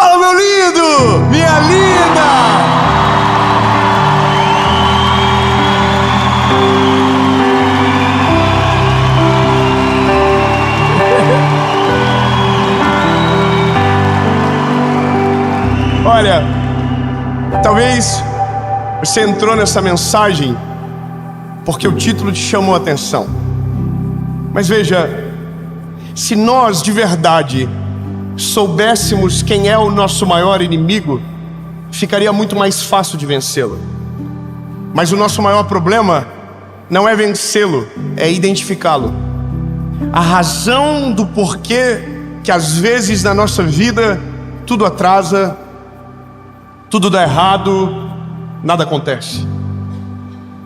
Fala, meu lindo, minha linda. Olha, talvez você entrou nessa mensagem porque o título te chamou a atenção. Mas veja, se nós de verdade soubéssemos quem é o nosso maior inimigo, ficaria muito mais fácil de vencê-lo. Mas o nosso maior problema não é vencê-lo, é identificá-lo. A razão do porquê que às vezes na nossa vida tudo atrasa, tudo dá errado, nada acontece.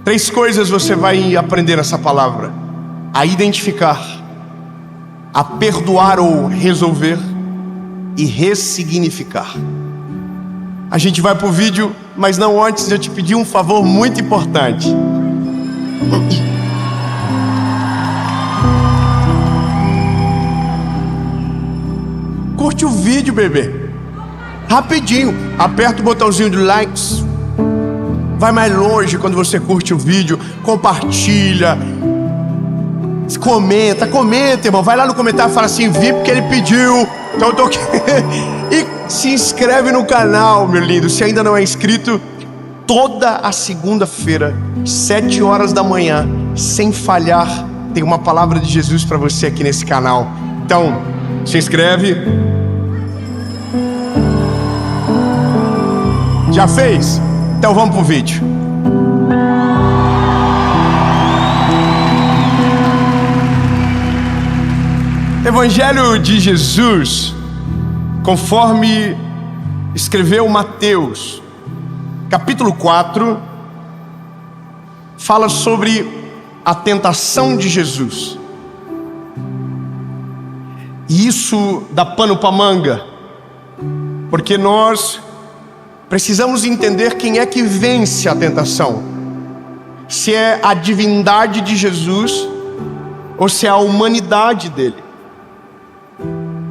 3 coisas você vai aprender nessa palavra: a identificar, a perdoar ou resolver e ressignificar. A gente vai pro vídeo, mas não antes de eu te pedir um favor muito importante. Curte o vídeo, bebê. Rapidinho, aperta o botãozinho de likes. Vai mais longe quando você curte o vídeo. Compartilha. Comenta, irmão. Vai lá no comentário e fala assim: vi porque ele pediu. Então eu tô aqui. E se inscreve no canal, meu lindo. Se ainda não é inscrito, toda a segunda-feira, 7 horas da manhã, sem falhar, tem uma palavra de Jesus para você aqui nesse canal. Então, se inscreve. Já fez? Então vamos pro vídeo. Evangelho de Jesus, conforme escreveu Mateus, capítulo 4, fala sobre a tentação de Jesus. E isso dá pano para manga, porque nós precisamos entender quem é que vence a tentação. Se é a divindade de Jesus ou se é a humanidade dele.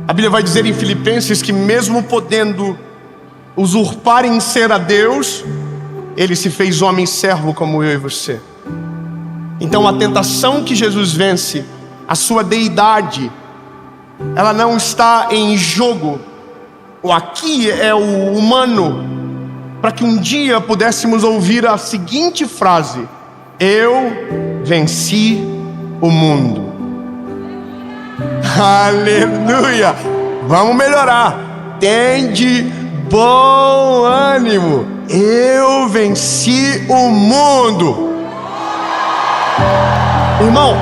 A Bíblia vai dizer em Filipenses que mesmo podendo usurpar em ser a Deus, ele se fez homem servo como eu e você. Então a tentação que Jesus vence, a sua deidade, ela não está em jogo. O aqui é o humano, para que um dia pudéssemos ouvir a seguinte frase: eu venci o mundo. Aleluia! Vamos melhorar. Tende bom ânimo. Eu venci o mundo. Irmão,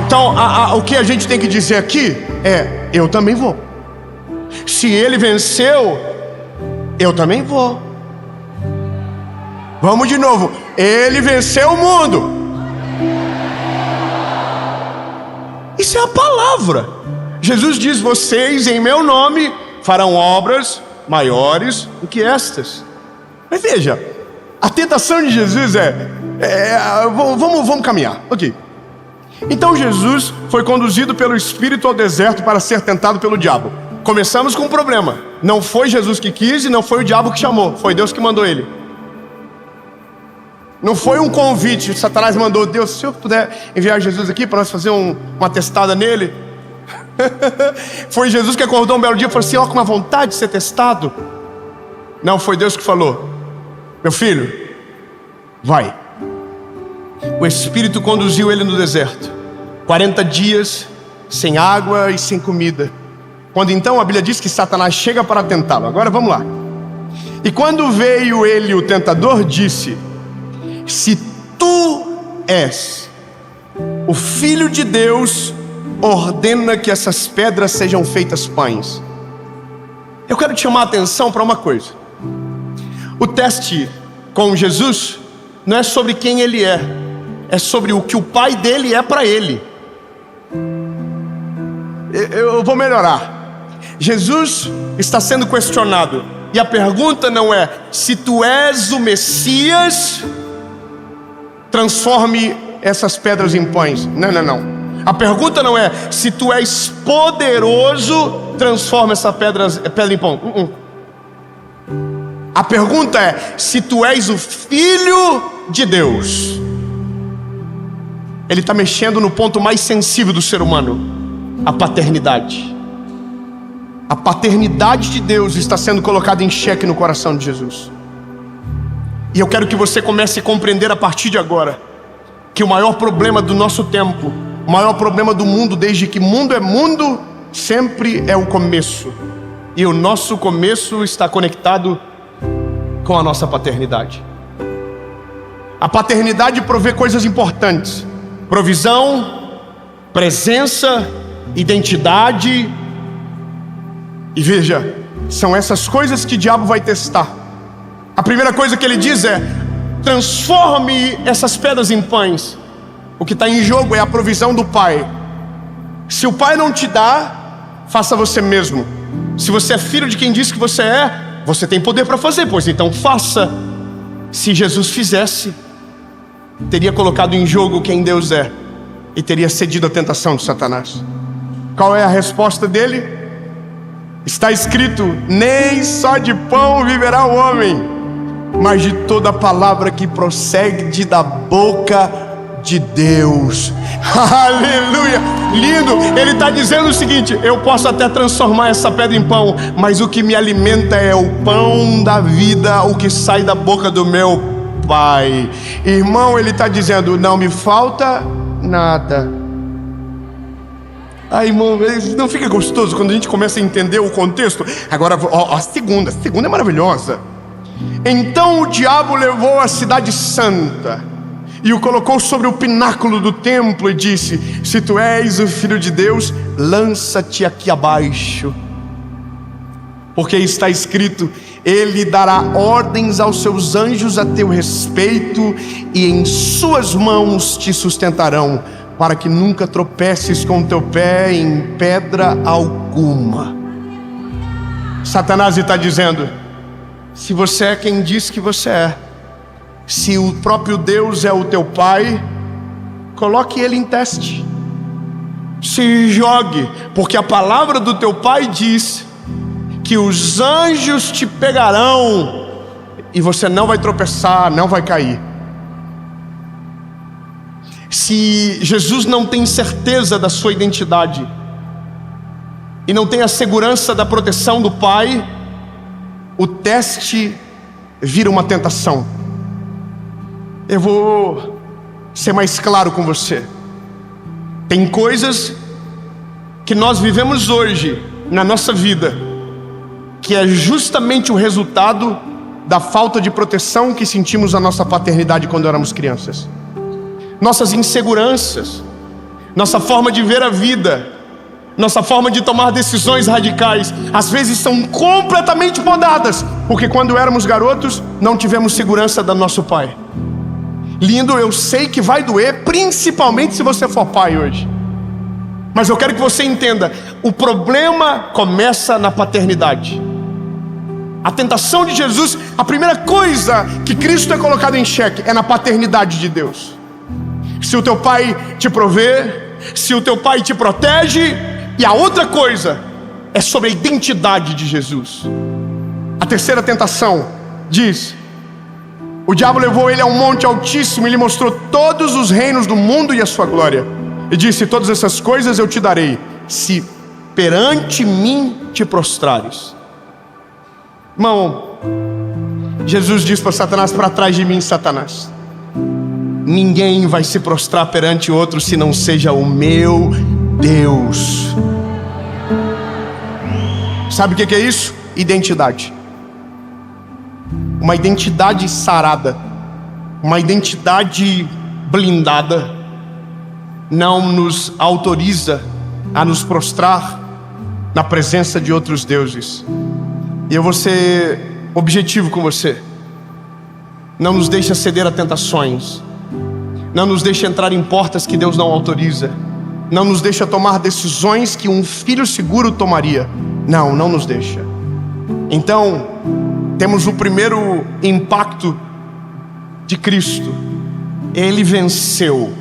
então o que a gente tem que dizer aqui é: eu também vou. Se ele venceu, eu também vou. Vamos de novo. Ele venceu o mundo. Isso é a palavra. Jesus diz: vocês em meu nome farão obras maiores do que estas. Mas veja, a tentação de Jesus vamos caminhar, ok. Então Jesus foi conduzido pelo Espírito ao deserto para ser tentado pelo diabo. Começamos com um problema: não foi Jesus que quis e não foi o diabo que chamou, foi Deus que mandou ele. Não foi um convite, Satanás mandou: Deus, se o senhor puder enviar Jesus aqui para nós fazer uma testada nele. Foi Jesus que acordou um belo dia e falou assim: ó, com uma vontade de ser testado. Não, foi Deus que falou: meu filho, vai. O Espírito conduziu ele no deserto, 40 dias sem água e sem comida. Quando então a Bíblia diz que Satanás chega para tentá-lo. Agora vamos lá. E quando veio ele, o tentador, disse: se tu és o Filho de Deus, ordena que essas pedras sejam feitas pães. Eu quero te chamar a atenção para uma coisa. O teste com Jesus não é sobre quem ele é sobre o que o pai dele é para ele. Eu vou melhorar. Jesus está sendo questionado, e a pergunta não é: se tu és o Messias, transforme essas pedras em pães. Não. A pergunta não é: se tu és poderoso, transforma essa pedra em pão. A pergunta é: se tu és o Filho de Deus. Ele está mexendo no ponto mais sensível do ser humano, a paternidade. A paternidade de Deus está sendo colocada em xeque no coração de Jesus. E eu quero que você comece a compreender a partir de agora que o maior problema do nosso tempo, o maior problema do mundo, desde que mundo é mundo, sempre é o começo. E o nosso começo está conectado com a nossa paternidade. A paternidade provê coisas importantes: provisão, presença, identidade. E veja, são essas coisas que o diabo vai testar. A primeira coisa que ele diz é: transforme essas pedras em pães. O que está em jogo é a provisão do Pai. Se o Pai não te dá, faça você mesmo. Se você é filho de quem diz que você é, você tem poder para fazer, pois então faça. Se Jesus fizesse, teria colocado em jogo quem Deus é e teria cedido à tentação de Satanás. Qual é a resposta dele? Está escrito: nem só de pão viverá o homem, mas de toda palavra que procede da boca de Deus. Aleluia, lindo. Ele está dizendo o seguinte: eu posso até transformar essa pedra em pão, mas o que me alimenta é o pão da vida, o que sai da boca do meu Pai. Irmão, ele está dizendo: não me falta nada. Irmão, não fica gostoso quando a gente começa a entender o contexto? Agora, a segunda é maravilhosa. Então o diabo levou a cidade santa e o colocou sobre o pináculo do templo e disse: se tu és o Filho de Deus, lança-te aqui abaixo, porque está escrito: ele dará ordens aos seus anjos a teu respeito, e em suas mãos te sustentarão, para que nunca tropeces com o teu pé em pedra alguma. Satanás está dizendo: se você é quem diz que você é, se o próprio Deus é o teu Pai, coloque ele em teste. Se jogue, porque a palavra do teu Pai diz que os anjos te pegarão e você não vai tropeçar, não vai cair. Se Jesus não tem certeza da sua identidade e não tem a segurança da proteção do Pai, o teste vira uma tentação. Eu vou ser mais claro com você. Tem coisas que nós vivemos hoje na nossa vida que é justamente o resultado da falta de proteção que sentimos na nossa paternidade quando éramos crianças. Nossas inseguranças, nossa forma de ver a vida, nossa forma de tomar decisões radicais, às vezes são completamente podadas, porque quando éramos garotos não tivemos segurança do nosso pai. Lindo, eu sei que vai doer, principalmente se você for pai hoje, mas eu quero que você entenda: o problema começa na paternidade. A tentação de Jesus, a primeira coisa que Cristo é colocado em xeque é na paternidade de Deus. Se o teu pai te provê, se o teu pai te protege. E a outra coisa é sobre a identidade de Jesus. A terceira tentação diz: o diabo levou ele a um monte altíssimo e lhe mostrou todos os reinos do mundo e a sua glória, e disse: todas essas coisas eu te darei, se perante mim te prostrares. Irmão, Jesus diz para Satanás: para trás de mim, Satanás. Ninguém vai se prostrar perante outro se não seja o meu Deus. Sabe o que é isso? Identidade. Uma identidade sarada, uma identidade blindada, não nos autoriza a nos prostrar na presença de outros deuses. E eu vou ser objetivo com você: não nos deixa ceder a tentações, não nos deixa entrar em portas que Deus não autoriza, não nos deixa tomar decisões que um filho seguro tomaria. Não nos deixa. Então, temos o primeiro impacto de Cristo: Ele venceu.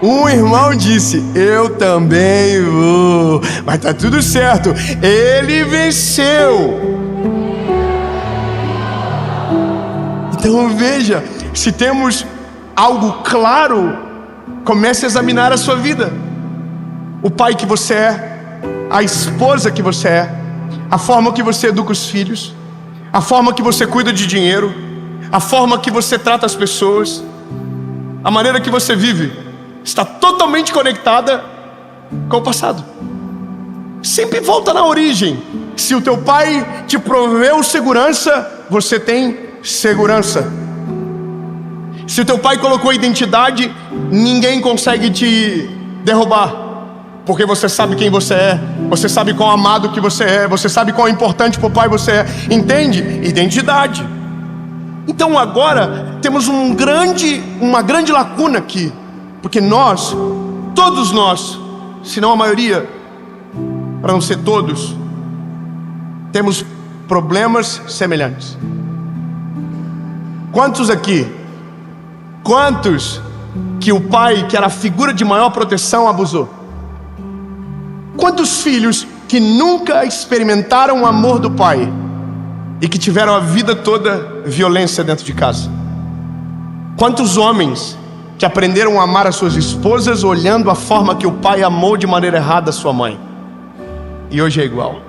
Um irmão disse: eu também vou. Mas tá tudo certo, ele venceu. Então veja, se temos algo claro, comece a examinar a sua vida. O pai que você é, a esposa que você é, a forma que você educa os filhos, a forma que você cuida de dinheiro, a forma que você trata as pessoas, a maneira que você vive, está totalmente conectada com o passado. Sempre volta na origem. Se o teu pai te proveu segurança, você tem segurança. Se o teu pai colocou identidade, ninguém consegue te derrubar, porque você sabe quem você é, você sabe quão amado que você é, você sabe quão importante para o pai você é. Entende? Identidade. Então agora temos uma grande lacuna aqui, porque nós, todos nós, se não a maioria, para não ser todos, temos problemas semelhantes. Quantos aqui? Quantos que o pai, que era a figura de maior proteção, abusou? Quantos filhos que nunca experimentaram o amor do pai e que tiveram a vida toda violência dentro de casa? Quantos homens que aprenderam a amar as suas esposas olhando a forma que o pai amou de maneira errada a sua mãe, e hoje é igual?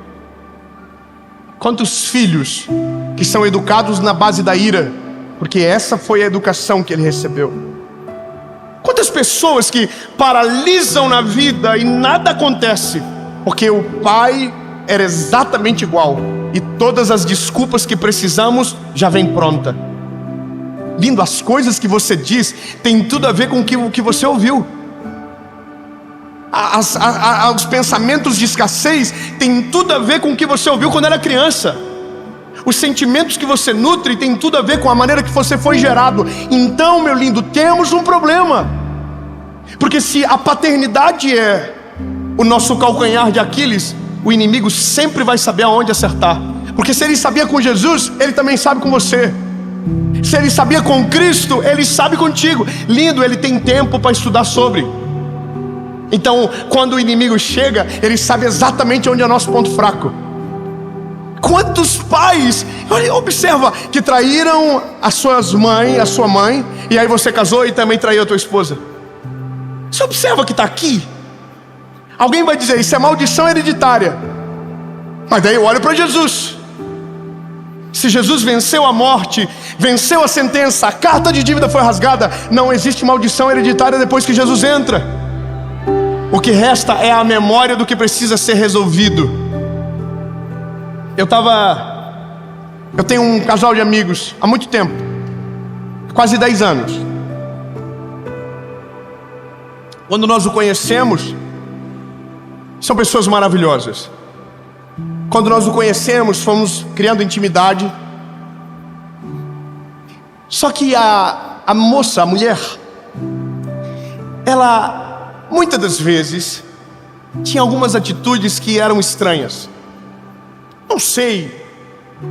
Quantos filhos que são educados na base da ira, porque essa foi a educação que ele recebeu? Quantas pessoas que paralisam na vida e nada acontece, porque o pai era exatamente igual, e todas as desculpas que precisamos já vem pronta. Lindo, as coisas que você diz tem tudo a ver com o que você ouviu. Os pensamentos de escassez tem tudo a ver com o que você ouviu quando era criança. Os sentimentos que você nutre tem tudo a ver com a maneira que você foi gerado. Então, meu lindo, temos um problema. Porque se a paternidade é o nosso calcanhar de Aquiles, o inimigo sempre vai saber aonde acertar. Porque se ele sabia com Jesus, ele também sabe com você. Se ele sabia com Cristo, ele sabe contigo. Lindo, ele tem tempo para estudar sobre. Então, quando o inimigo chega, ele sabe exatamente onde é o nosso ponto fraco. Quantos pais, observa, que traíram a sua mãe, e aí você casou e também traiu a tua esposa. Você observa que está aqui. Alguém vai dizer: isso é maldição hereditária. Mas daí eu olho para Jesus. Se Jesus venceu a morte, venceu a sentença, a carta de dívida foi rasgada, não existe maldição hereditária depois que Jesus entra. O que resta é a memória do que precisa ser resolvido. Eu tenho um casal de amigos há muito tempo, quase 10 anos. Quando nós o conhecemos, são pessoas maravilhosas. Quando nós o conhecemos, fomos criando intimidade. Só que a moça, a mulher, ela muitas das vezes tinha algumas atitudes que eram estranhas. Não sei,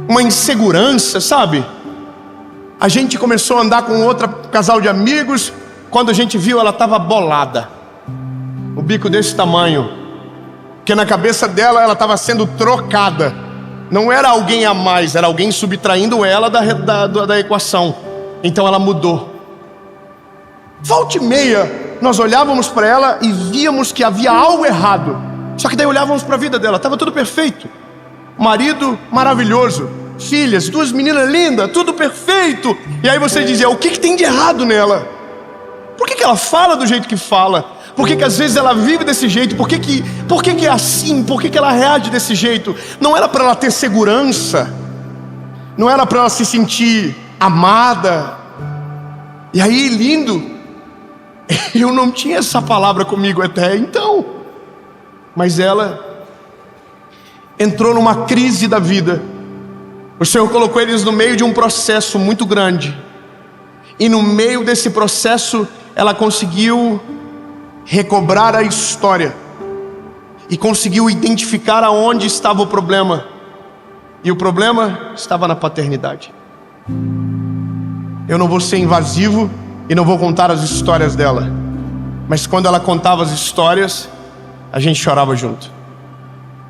uma insegurança, sabe? A gente começou a andar com outro casal de amigos. Quando a gente viu, ela estava bolada, o bico desse tamanho, porque na cabeça dela ela estava sendo trocada. Não era alguém a mais, era alguém subtraindo ela da equação. Então ela mudou. Volta e meia nós olhávamos para ela e víamos que havia algo errado. Só que daí olhávamos para a vida dela, estava tudo perfeito. Marido maravilhoso, filhas, 2 meninas lindas, tudo perfeito. E aí você dizia: o que tem de errado nela? Por que ela fala do jeito que fala? Por que às vezes ela vive desse jeito? Por que é assim? Por que ela reage desse jeito? Não era para ela ter segurança, não era para ela se sentir amada. E aí, lindo, eu não tinha essa palavra comigo até então, mas ela entrou numa crise da vida. O Senhor colocou eles no meio de um processo muito grande, e no meio desse processo ela conseguiu recobrar a história e conseguiu identificar aonde estava o problema. E o problema estava na paternidade. Eu não vou ser invasivo e não vou contar as histórias dela, mas quando ela contava as histórias, a gente chorava junto.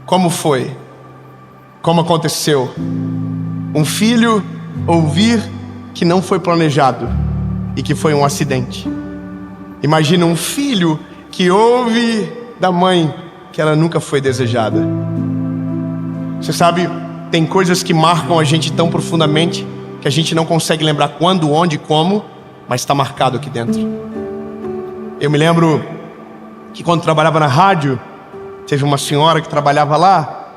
Como foi? Como aconteceu? Um filho ouvir que não foi planejado e que foi um acidente. Imagina um filho que ouve da mãe que ela nunca foi desejada. Você sabe, tem coisas que marcam a gente tão profundamente que a gente não consegue lembrar quando, onde, como, mas está marcado aqui dentro. Eu me lembro que quando trabalhava na rádio, teve uma senhora que trabalhava lá,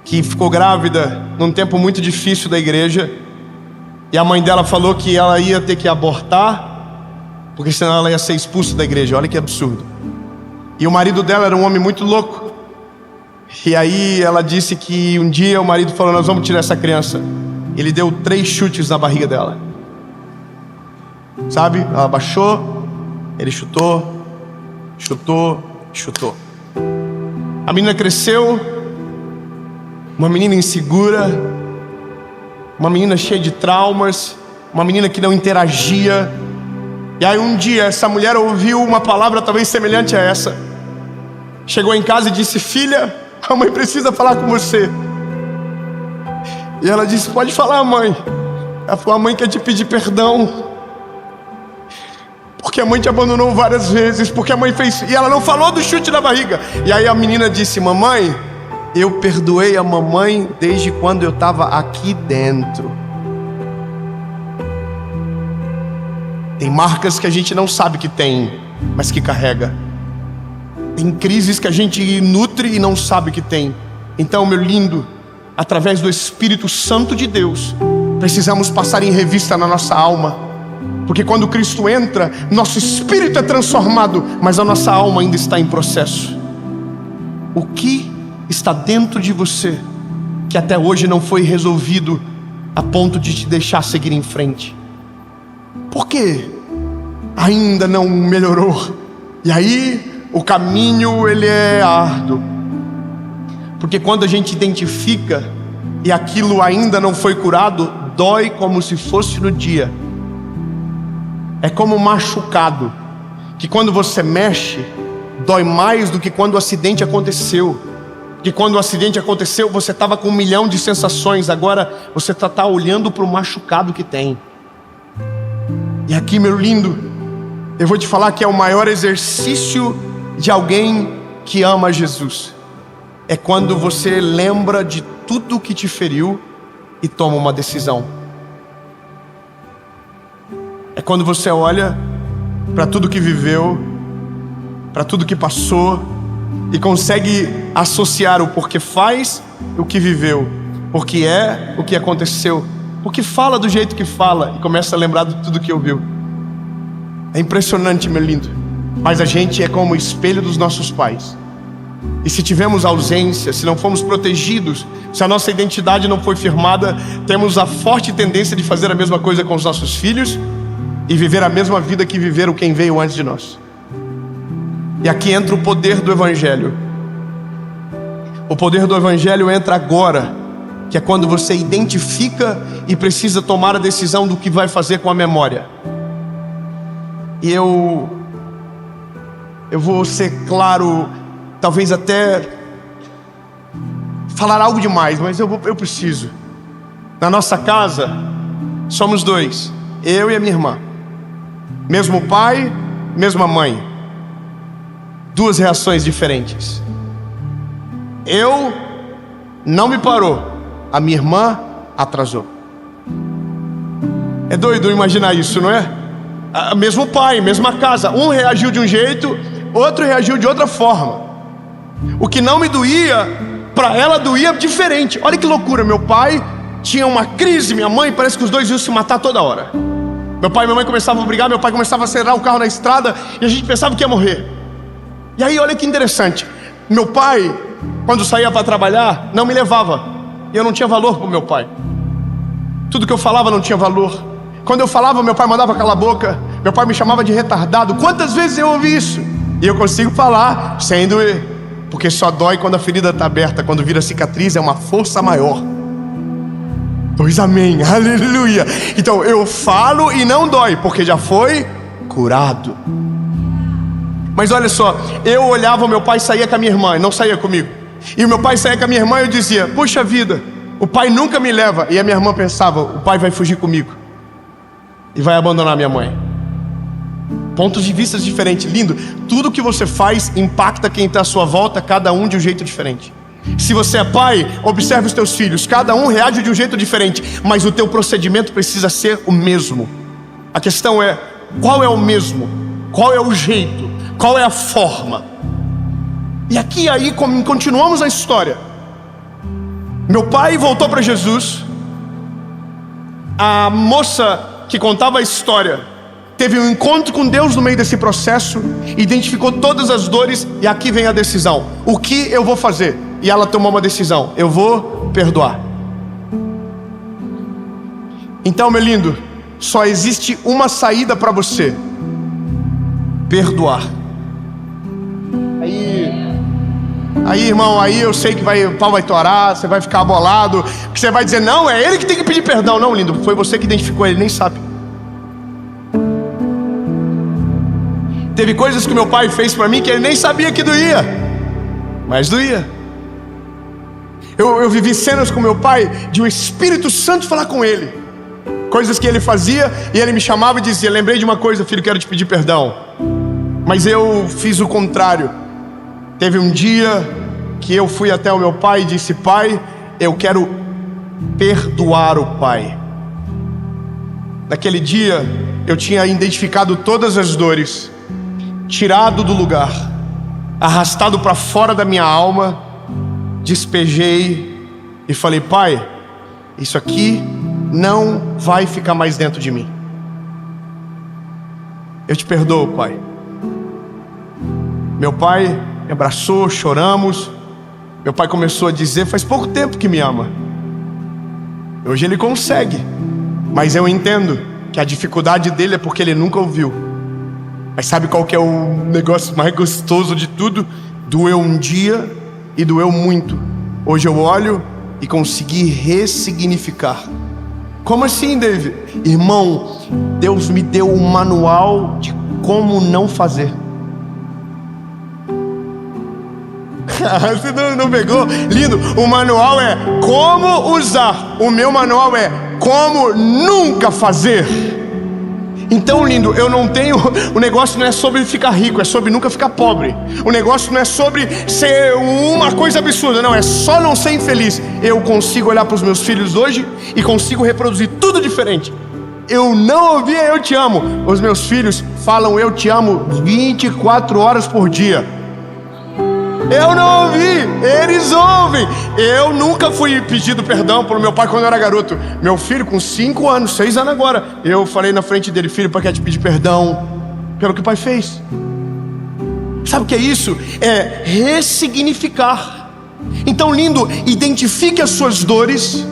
que ficou grávida num tempo muito difícil da igreja, e a mãe dela falou que ela ia ter que abortar, porque senão ela ia ser expulsa da igreja. Olha que absurdo. E o marido dela era um homem muito louco. E aí ela disse que um dia o marido falou: nós vamos tirar essa criança. Ele deu 3 chutes na barriga dela. Sabe? Ela baixou, ele chutou, chutou, chutou. A menina cresceu, uma menina insegura, uma menina cheia de traumas, uma menina que não interagia. E aí um dia essa mulher ouviu uma palavra talvez semelhante a essa. Chegou em casa e disse: filha, a mãe precisa falar com você. E ela disse: pode falar, mãe. Ela falou: a mãe quer te pedir perdão, porque a mãe te abandonou várias vezes, porque a mãe fez... E ela não falou do chute na barriga. E aí a menina disse: mamãe, eu perdoei a mamãe desde quando eu estava aqui dentro. Tem marcas que a gente não sabe que tem, mas que carrega. Tem crises que a gente nutre e não sabe que tem. Então, meu lindo, através do Espírito Santo de Deus, precisamos passar em revista na nossa alma. Porque quando Cristo entra, nosso espírito é transformado, mas a nossa alma ainda está em processo. O que está dentro de você que até hoje não foi resolvido a ponto de te deixar seguir em frente? Por que ainda não melhorou? E aí o caminho ele é árduo, porque quando a gente identifica e aquilo ainda não foi curado, dói como se fosse no dia. É como um machucado, que quando você mexe, dói mais do que quando o acidente aconteceu. Que quando o acidente aconteceu, você estava com 1 milhão de sensações, agora você está olhando para o machucado que tem. E aqui, meu lindo, eu vou te falar que é o maior exercício de alguém que ama Jesus. É quando você lembra de tudo que te feriu e toma uma decisão. É quando você olha para tudo que viveu, para tudo que passou, e consegue associar o porquê faz o que viveu, porque é o que aconteceu, porque fala do jeito que fala, e começa a lembrar de tudo que ouviu. É impressionante, meu lindo. Mas a gente é como o espelho dos nossos pais. E se tivermos ausência, se não fomos protegidos, se a nossa identidade não foi firmada, temos a forte tendência de fazer a mesma coisa com os nossos filhos e viver a mesma vida que viveram quem veio antes de nós. E aqui entra o poder do Evangelho. O poder do Evangelho entra agora, que é quando você identifica e precisa tomar a decisão do que vai fazer com a memória. E eu vou ser claro, talvez até falar algo demais, mas eu preciso. Na nossa casa, somos 2, eu e a minha irmã. Mesmo pai, mesma mãe. 2 reações diferentes. Eu não me parou, a minha irmã atrasou. É doido imaginar isso, não é? Mesmo pai, mesma casa. Um reagiu de um jeito, outro reagiu de outra forma. O que não me doía, para ela doía diferente. Olha que loucura, meu pai tinha uma crise, minha mãe, parece que os dois iam se matar toda hora. Meu pai e minha mãe começavam a brigar, meu pai começava a acelerar o carro na estrada e a gente pensava que ia morrer. E aí olha que interessante, meu pai, quando saía para trabalhar, não me levava. E eu não tinha valor para o meu pai. Tudo que eu falava não tinha valor. Quando eu falava, meu pai mandava calar a boca. Meu pai me chamava de retardado. Quantas vezes eu ouvi isso? E eu consigo falar sem doer, porque só dói quando a ferida está aberta. Quando vira cicatriz é uma força maior. Pois amém, aleluia. Então eu falo e não dói, porque já foi curado. Mas olha só, eu olhava, o meu pai saía com a minha irmã, não saía comigo. E o meu pai saía com a minha irmã e eu dizia: puxa vida, o pai nunca me leva. E a minha irmã pensava: o pai vai fugir comigo e vai abandonar minha mãe. Pontos de vista diferentes, lindo. Tudo que você faz impacta quem está à sua volta, cada um de um jeito diferente. Se você é pai, observe os teus filhos, cada um reage de um jeito diferente, mas o teu procedimento precisa ser o mesmo. A questão é, qual é o mesmo? Qual é o jeito? Qual é a forma? E aqui aí continuamos a história. Meu pai voltou para Jesus. A moça que contava a história teve um encontro com Deus no meio desse processo, identificou todas as dores, e aqui vem a decisão: o que eu vou fazer? E ela tomou uma decisão: eu vou perdoar. Então, meu lindo, só existe uma saída para você: perdoar. Aí, irmão, aí eu sei que o pau vai torar, você vai ficar bolado, que você vai dizer: não, é ele que tem que pedir perdão. Não, lindo, foi você que identificou ele, nem sabe. Teve coisas que meu pai fez para mim que ele nem sabia que doía, mas doía. Eu vivi cenas com meu pai de o Espírito Santo falar com ele, coisas que ele fazia e ele me chamava e dizia: lembrei de uma coisa, filho, quero te pedir perdão. Mas eu fiz o contrário. Teve um dia que eu fui até o meu pai e disse: pai, eu quero perdoar o pai. Naquele dia eu tinha identificado todas as dores, tirado do lugar, arrastado para fora da minha alma, despejei e falei: pai, isso aqui não vai ficar mais dentro de mim. Eu te perdoo, pai. Meu pai me abraçou, choramos. Meu pai começou a dizer: faz pouco tempo que me ama. Hoje ele consegue, mas eu entendo que a dificuldade dele é porque ele nunca ouviu. Mas sabe qual que é o negócio mais gostoso de tudo? Doeu um dia e doeu muito. Hoje eu olho e consegui ressignificar. Como assim, David? Irmão, Deus me deu um manual de como não fazer. Você não pegou? Lindo, o manual é como usar. O meu manual é como nunca fazer. Então, lindo, eu não tenho... O negócio não é sobre ficar rico, é sobre nunca ficar pobre. O negócio não é sobre ser uma coisa absurda, não, é só não ser infeliz. Eu consigo olhar para os meus filhos hoje e consigo reproduzir tudo diferente. Eu não ouvia eu te amo. Os meus filhos falam eu te amo 24 horas por dia. Eu não ouvi, eles ouvem. Eu nunca fui pedido perdão pelo meu pai quando eu era garoto. Meu filho com 5 anos, 6 anos agora, eu falei na frente dele: filho, pai quer te pedir perdão pelo que o pai fez. Sabe o que é isso? É ressignificar. Então, lindo, identifique as suas dores,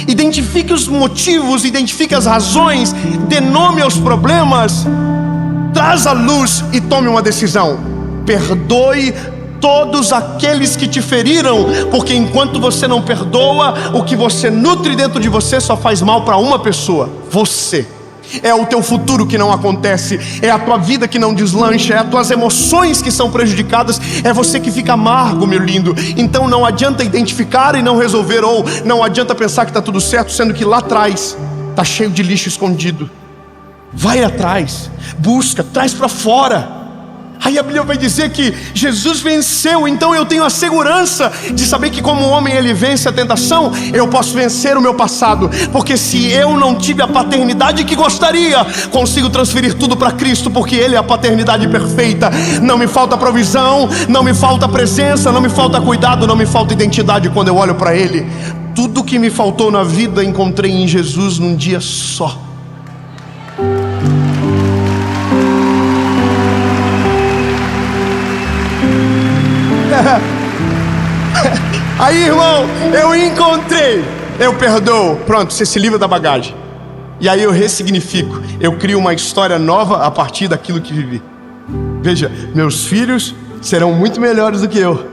identifique os motivos, identifique as razões, dê nome aos problemas, traz a luz e tome uma decisão. Perdoe todos aqueles que te feriram, porque enquanto você não perdoa, o que você nutre dentro de você só faz mal para uma pessoa: você. É o teu futuro que não acontece, é a tua vida que não deslancha, é as tuas emoções que são prejudicadas, é você que fica amargo, meu lindo. Então não adianta identificar e não resolver, ou não adianta pensar que está tudo certo, sendo que lá atrás está cheio de lixo escondido. Vai atrás, busca, traz para fora. Aí a Bíblia vai dizer que Jesus venceu, então eu tenho a segurança de saber que como homem ele vence a tentação, eu posso vencer o meu passado, porque se eu não tive a paternidade que gostaria, consigo transferir tudo para Cristo, porque Ele é a paternidade perfeita. Não me falta provisão, não me falta presença, não me falta cuidado, não me falta identidade quando eu olho para Ele. Tudo que me faltou na vida encontrei em Jesus num dia só. Aí, irmão, eu encontrei, eu perdoo, pronto, você se livra da bagagem. E aí eu ressignifico, eu crio uma história nova a partir daquilo que vivi. Veja, meus filhos serão muito melhores do que eu.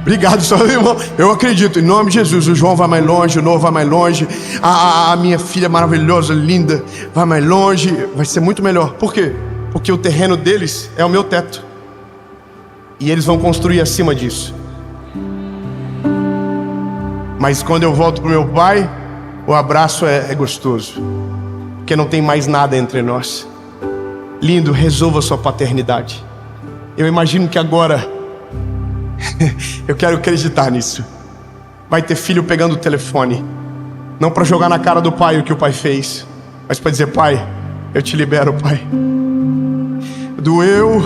Obrigado, seu irmão. Eu acredito, em nome de Jesus. O João vai mais longe, o Noah vai mais longe, a minha filha maravilhosa, linda, vai mais longe, vai ser muito melhor. Por quê? porque o terreno deles é o meu teto, e eles vão construir acima disso. Mas quando eu volto para o meu pai, o abraço é gostoso, porque não tem mais nada entre nós. Lindo, resolva sua paternidade. Eu imagino que agora eu quero acreditar nisso. Vai ter filho pegando o telefone, não para jogar na cara do pai o que o pai fez, mas para dizer: pai, eu te libero, pai. Doeu,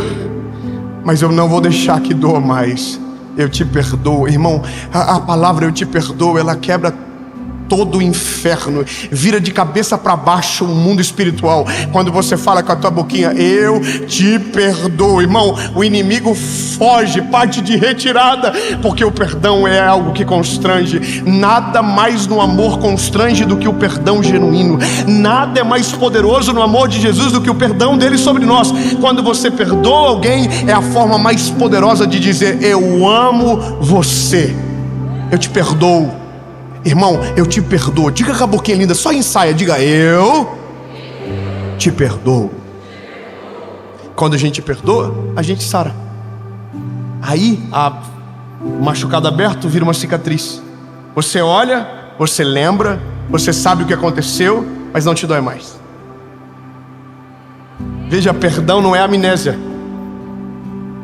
mas eu não vou deixar que doa mais. Eu te perdoo. Irmão, a palavra eu te perdoo, ela quebra todo o inferno, vira de cabeça para baixo o mundo espiritual. Quando você fala com a tua boquinha: eu te perdoo, irmão, o inimigo foge, parte de retirada, porque o perdão é algo que constrange. Nada mais no amor constrange do que o perdão genuíno. Nada é mais poderoso no amor de Jesus do que o perdão dele sobre nós. Quando você perdoa alguém, é a forma mais poderosa de dizer: eu amo você, eu te perdoo. Irmão, eu te perdoo. Diga com a boquinha linda, só ensaia. Diga: eu te perdoo. Quando a gente perdoa, a gente sara. Aí, o machucado aberto vira uma cicatriz. Você olha, você lembra, você sabe o que aconteceu, mas não te dói mais. Veja, perdão não é amnésia.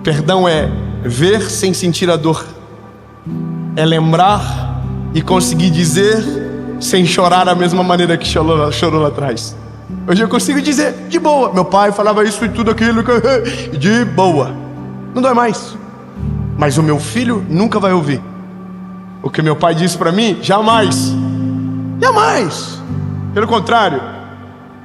Perdão é ver sem sentir a dor. É lembrar e conseguir dizer sem chorar da mesma maneira que chorou lá atrás. Hoje eu consigo dizer de boa: meu pai falava isso e tudo aquilo, de boa, não dói mais. Mas o meu filho nunca vai ouvir o que meu pai disse para mim. Jamais, jamais. Pelo contrário,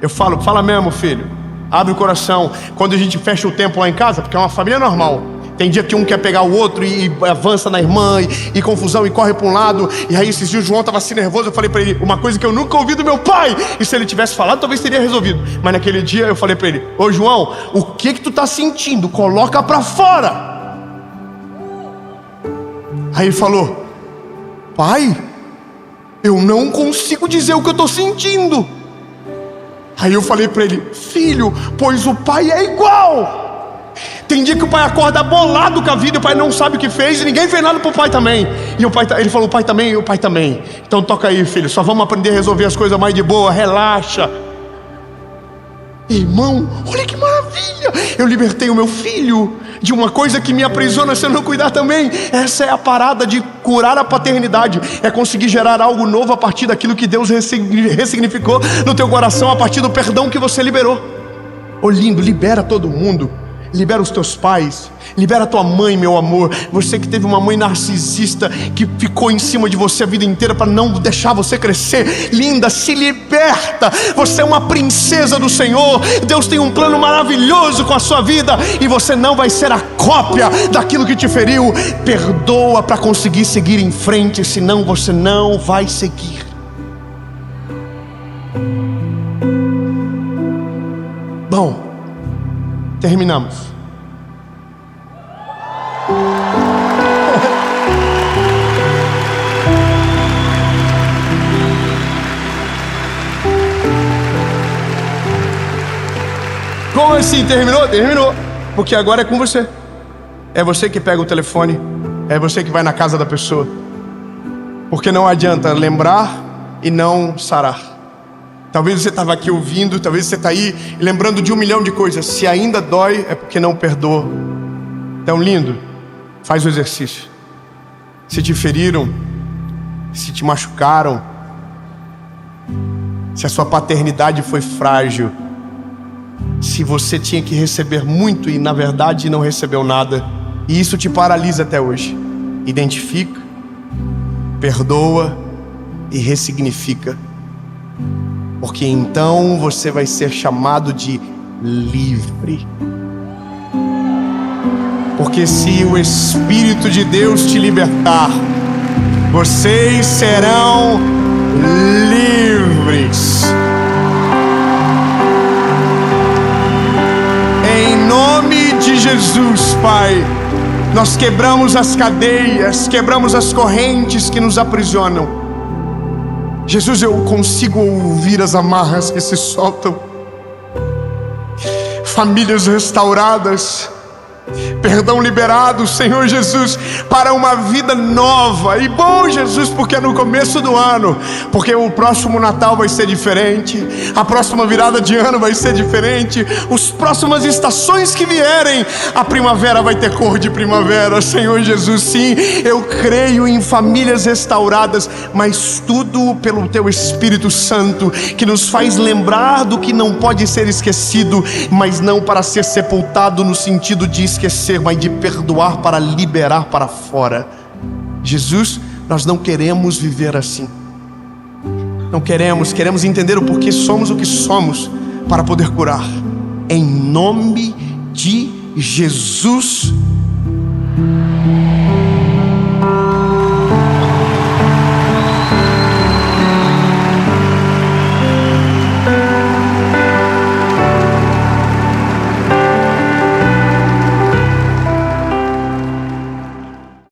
eu falo: fala mesmo, filho, abre o coração. Quando a gente fecha o tempo lá em casa, porque é uma família normal, tem dia que um quer pegar o outro e avança na irmã, e confusão, e corre para um lado. E aí esses dias o João estava assim nervoso, eu falei para ele uma coisa que eu nunca ouvi do meu pai, e se ele tivesse falado talvez teria resolvido. Mas naquele dia eu falei para ele: ô João, o que tu tá sentindo? Coloca para fora. Aí ele falou: pai, eu não consigo dizer o que eu tô sentindo. Aí eu falei para ele: filho, pois o pai é igual. Tem dia que o pai acorda bolado com a vida, o pai não sabe o que fez, e ninguém fez nada pro pai também. E o pai, ele falou: o pai também, o pai também. Então toca aí, filho, só vamos aprender a resolver as coisas mais de boa, relaxa. Irmão, olha que maravilha! Eu libertei o meu filho de uma coisa que me aprisiona se eu não cuidar também. Essa é a parada de curar a paternidade. É conseguir gerar algo novo a partir daquilo que Deus ressignificou no teu coração, a partir do perdão que você liberou. Ô lindo, libera todo mundo. Libera os teus pais, libera a tua mãe, meu amor. Você que teve uma mãe narcisista que ficou em cima de você a vida inteira para não deixar você crescer. Linda, se liberta. Você é uma princesa do Senhor. Deus tem um plano maravilhoso com a sua vida, e você não vai ser a cópia daquilo que te feriu. Perdoa para conseguir seguir em frente, senão você não vai seguir. Bom, terminamos. Como assim terminou? Terminou. Porque agora é com você. É você que pega o telefone. É você que vai na casa da pessoa. Porque não adianta lembrar e não sarar. Talvez você estava aqui ouvindo, talvez você está aí lembrando de 1 milhão de coisas. Se ainda dói, é porque não perdoa. Então, lindo, faz o exercício. Se te feriram, se te machucaram, se a sua paternidade foi frágil, se você tinha que receber muito e na verdade não recebeu nada, e isso te paralisa até hoje, identifica, perdoa e ressignifica. Porque então você vai ser chamado de livre. Porque se o Espírito de Deus te libertar, vocês serão livres. Em nome de Jesus, Pai, nós quebramos as cadeias, quebramos as correntes que nos aprisionam. Jesus, eu consigo ouvir as amarras que se soltam. famílias restauradas, perdão liberado, Senhor Jesus, para uma vida nova. E bom, Jesus, porque é no começo do ano, porque o próximo Natal vai ser diferente, a próxima virada de ano vai ser diferente, as próximas estações que vierem, a primavera vai ter cor de primavera, Senhor Jesus. Sim, eu creio em famílias restauradas, mas tudo pelo Teu Espírito Santo, que nos faz lembrar do que não pode ser esquecido, mas não para ser sepultado no sentido de esquecer, mas de perdoar para liberar para fora. Jesus, nós não queremos viver assim. Não queremos entender o porquê somos o que somos para poder curar. Em nome de Jesus.